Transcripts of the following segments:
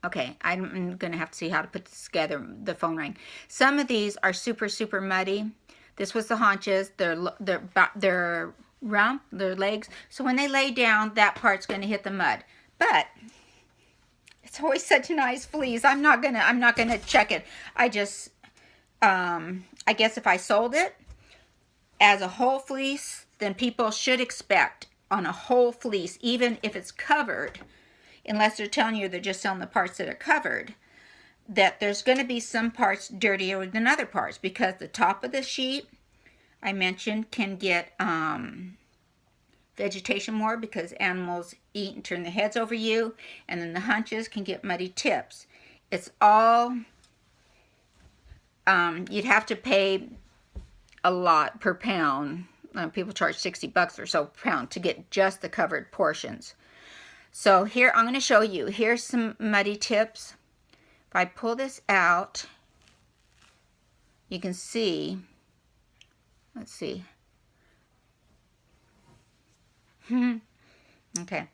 Okay, I'm going to have to see how to put this together, the phone ring. Some of these are super, super muddy. This was the haunches, their rump, their legs. So when they lay down, that part's going to hit the mud. But it's always such a nice fleece. I'm not gonna check it. I just, I guess if I sold it as a whole fleece, then people should expect on a whole fleece, even if it's covered, unless they're telling you they're just selling the parts that are covered, that there's going to be some parts dirtier than other parts, because the top of the sheet, I mentioned, can get vegetation more because animals eat and turn their heads over you, and then the hunches can get muddy tips. It's all, you'd have to pay a lot per pound. People charge $60 or so per pound to get just the covered portions. So here, I'm going to show you. Here's some muddy tips. If I pull this out, you can see, let's see. Okay.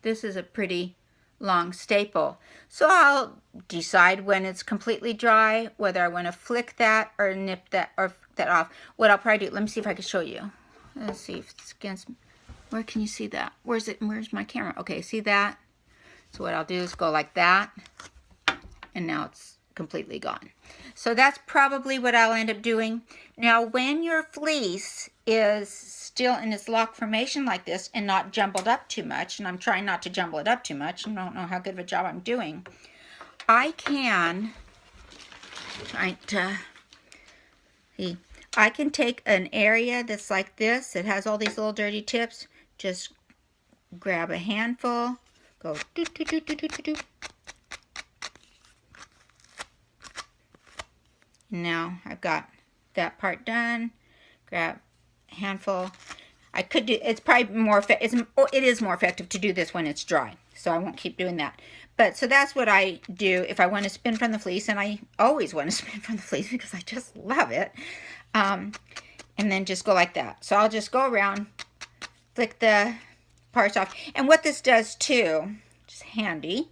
This is a pretty long staple. So I'll decide when it's completely dry, whether I want to flick that or nip that or that off. What I'll probably do, let me see if I can show you. Let's see if it's against, where can you see that? Where's it? Where's my camera? Okay, see that? So what I'll do is go like that, and now it's completely gone. So that's probably what I'll end up doing. Now, when your fleece is still in its lock formation like this and not jumbled up too much, and I'm trying not to jumble it up too much, I don't know how good of a job I'm doing, I can take an area that's like this, that has all these little dirty tips, just grab a handful, go do do do do do do. Now I've got that part done. Grab a handful. I could do, it's probably more, it is more effective to do this when it's dry, so I won't keep doing that. But so that's what I do if I want to spin from the fleece, and I always want to spin from the fleece because I just love it. And then just go like that. So I'll just go around, flick the parts off. And what this does too, which is handy,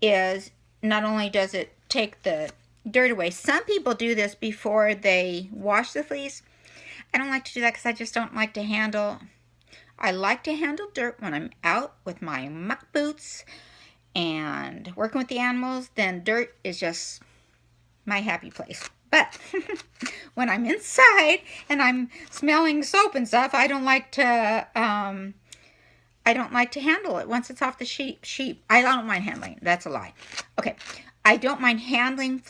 is not only does it take the dirt away. Some people do this before they wash the fleece. I don't like to do that because I just don't like to handle. I like to handle dirt when I'm out with my muck boots and working with the animals. Then dirt is just my happy place. But when I'm inside and I'm smelling soap and stuff, I don't like to. I don't like to handle it once it's off the sheet. I don't mind handling it. That's a lie. Okay, I don't mind handling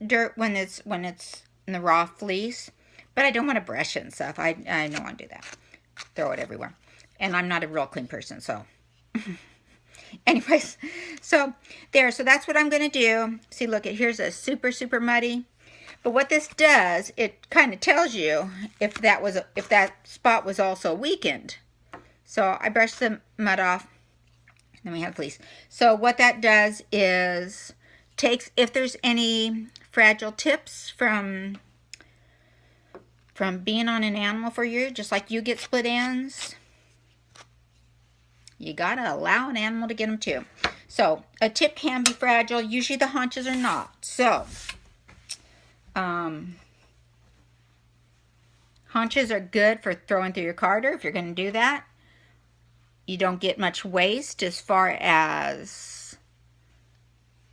dirt when it's in the raw fleece, but I don't want to brush it and stuff. I don't want to do that. Throw it everywhere. And I'm not a real clean person, so. Anyways, so there. So that's what I'm going to do. See, look, here's a super, super muddy. But what this does, it kind of tells you if that spot was also weakened. So I brushed the mud off. Then we have fleece. So what that does is takes, if there's any fragile tips from being on an animal for you, just like you get split ends, you gotta allow an animal to get them too. So a tip can be fragile. Usually the haunches are not. So haunches are good for throwing through your carder if you're going to do that. You don't get much waste as far as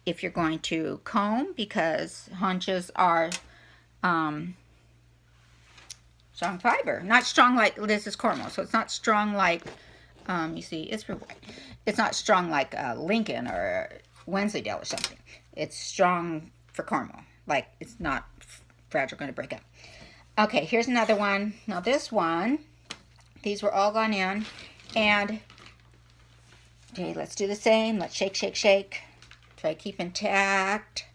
if you're going to comb, because haunches are strong fiber. Not strong like, this is Cormo, so it's not strong like, you see, it's real white. It's not strong like Lincoln or Wensleydale or something. It's strong for Cormo. Like, it's not fragile, going to break up. Okay, here's another one. Now this one, these were all gone in. And, okay, let's do the same. Let's shake, shake, shake. Try to keep intact.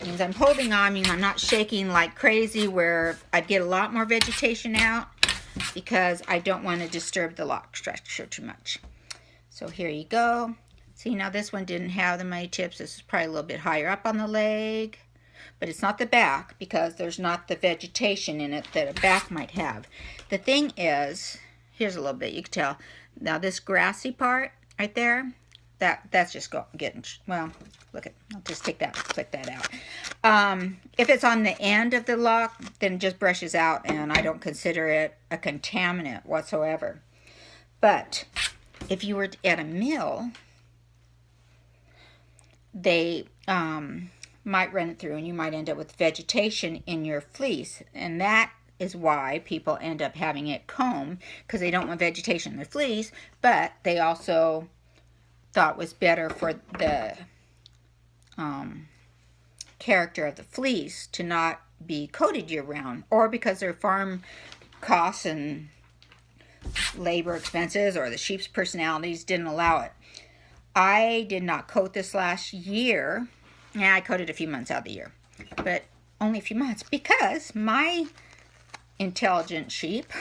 Means I'm holding on, means I'm not shaking like crazy where I'd get a lot more vegetation out, because I don't want to disturb the lock structure too much. So here you go. See, now this one didn't have the muddy tips. This is probably a little bit higher up on the leg. But it's not the back, because there's not the vegetation in it that a back might have. The thing is, here's a little bit, you can tell. Now this grassy part right there, that's just getting, well, look at, I'll just take that, click that out. If it's on the end of the lock, then it just brushes out, and I don't consider it a contaminant whatsoever. But if you were at a mill, they might run it through, and you might end up with vegetation in your fleece, and that is why people end up having it combed, because they don't want vegetation in their fleece, but they also thought it was better for the character of the fleece to not be coated year-round, or because their farm costs and labor expenses or the sheep's personalities didn't allow it. I did not coat this last year. Yeah, I coated a few months out of the year, but only a few months, because my intelligent sheep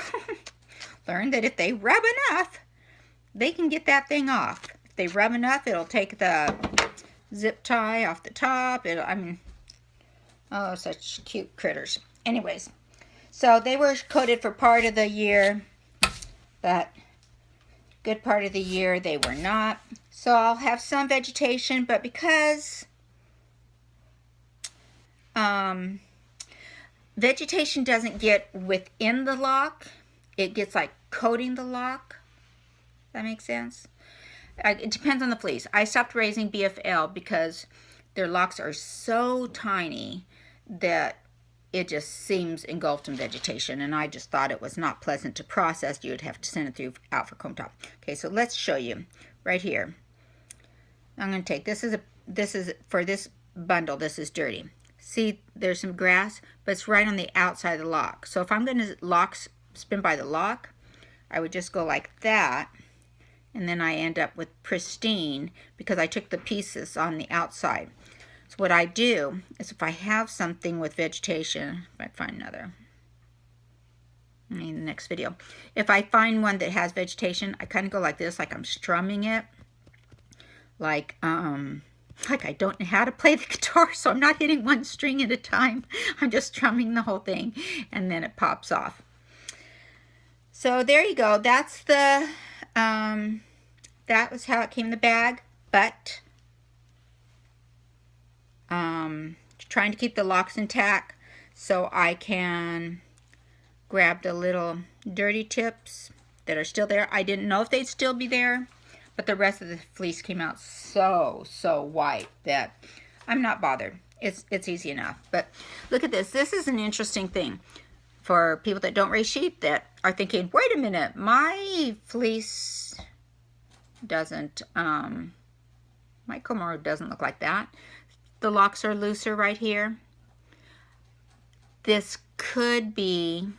learned that if they rub enough, they can get that thing off. If they rub enough, it'll take the zip tie off the top. I mean, oh, such cute critters. Anyways, so they were coated for part of the year, but good part of the year they were not. So I'll have some vegetation, but because vegetation doesn't get within the lock, it gets like coating the lock. That makes sense? It depends on the fleece. I stopped raising BFL because their locks are so tiny that it just seems engulfed in vegetation, and I just thought it was not pleasant to process. You would have to send it through out for comb top. Okay, so let's show you right here. I'm going to take, this is for this bundle, this is dirty. See, there's some grass, but it's right on the outside of the lock. So if I'm going to spin by the lock, I would just go like that, and then I end up with pristine because I took the pieces on the outside. So what I do is, if I have something with vegetation, if I find another, in the next video, if I find one that has vegetation, I kind of go like this, like I'm strumming it, like I don't know how to play the guitar, so I'm not hitting one string at a time. I'm just strumming the whole thing, and then it pops off. So there you go. That's the that was how it came in the bag. But trying to keep the locks intact, so I can grab the little dirty tips that are still there. I didn't know if they'd still be there, but the rest of the fleece came out so white that I'm not bothered. It's easy enough. But look at this. This is an interesting thing for people that don't raise sheep, that are thinking, wait a minute, my fleece doesn't, my Komoro doesn't look like that. The locks are looser right here. This could be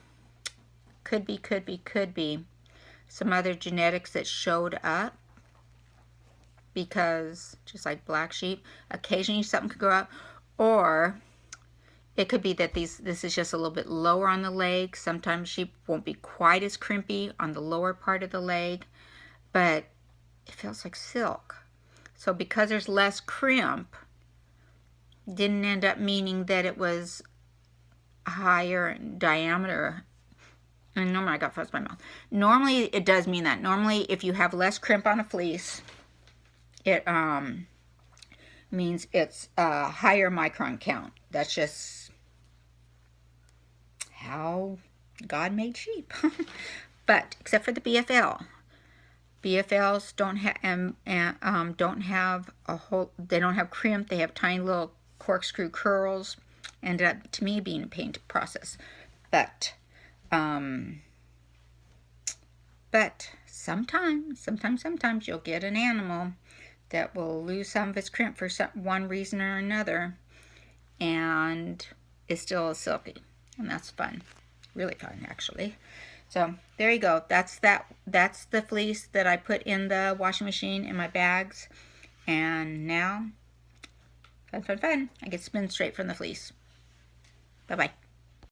some other genetics that showed up, because just like black sheep, occasionally something could grow up, or it could be that this is just a little bit lower on the leg. Sometimes sheep won't be quite as crimpy on the lower part of the leg, but it feels like silk. So because there's less crimp, didn't end up meaning that it was higher in diameter. And normally I got fuzz in my mouth. Normally it does mean that. Normally if you have less crimp on a fleece, it means it's a higher micron count. That's just how God made sheep. But except for the BFL. BFLs don't have a whole, they don't have crimp. They have tiny little corkscrew curls. Ended up to me being a pain to process. But sometimes you'll get an animal that will lose some of its crimp for one reason or another, and it's still silky, and that's fun, really fun actually. So there you go. That's the fleece that I put in the washing machine in my bags, and now fun, I get spin straight from the fleece. Bye bye.